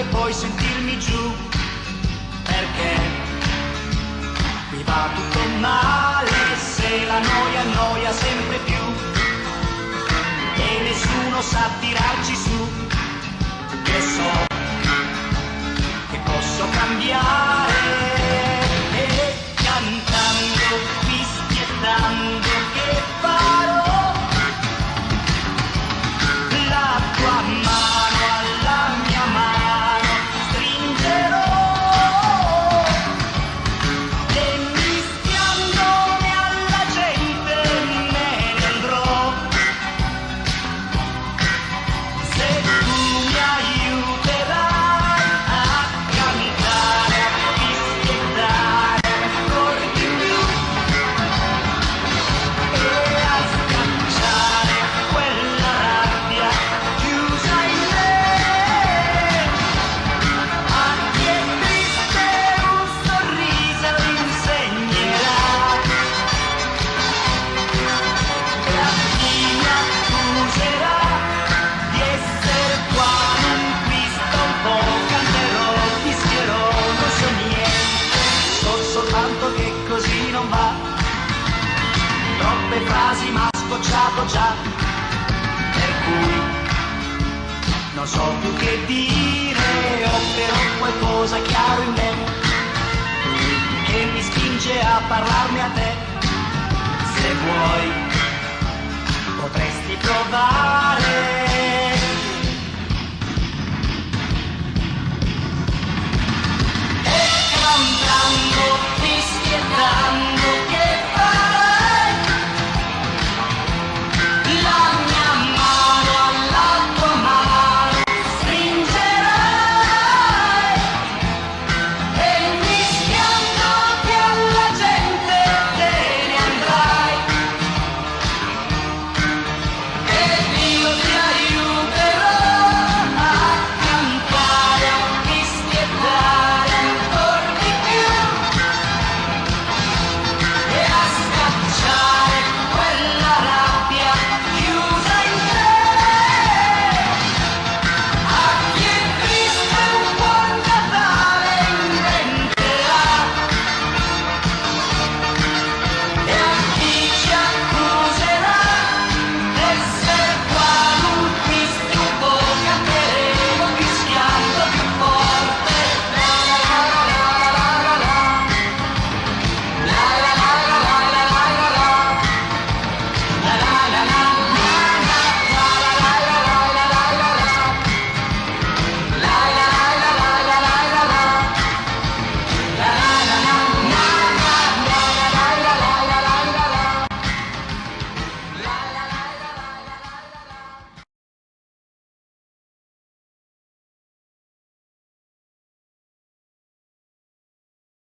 poi sentirmi giù, perché mi va tutto male se la noia annoia sempre più e nessuno sa tirarci su. Io so che posso cambiare e cantando, fischiettando che farò la tua mano alla mia mano stringerò e mischiandomi alla gente me ne andrò. Se tu mi aiuterai a cantare, a fischiettare ancora di più e a scacciare quella rabbia chiusa in me, a chi è triste un sorriso insegnerà e a chi mi accuserà di essere qua non visto un po' canterò, fischierò, non so niente, so soltanto che così non va, troppe frasi m'ha scocciato già, per cui non so più che dire, ho però qualcosa chiaro in me che mi spinge a parlarne a te. Se vuoi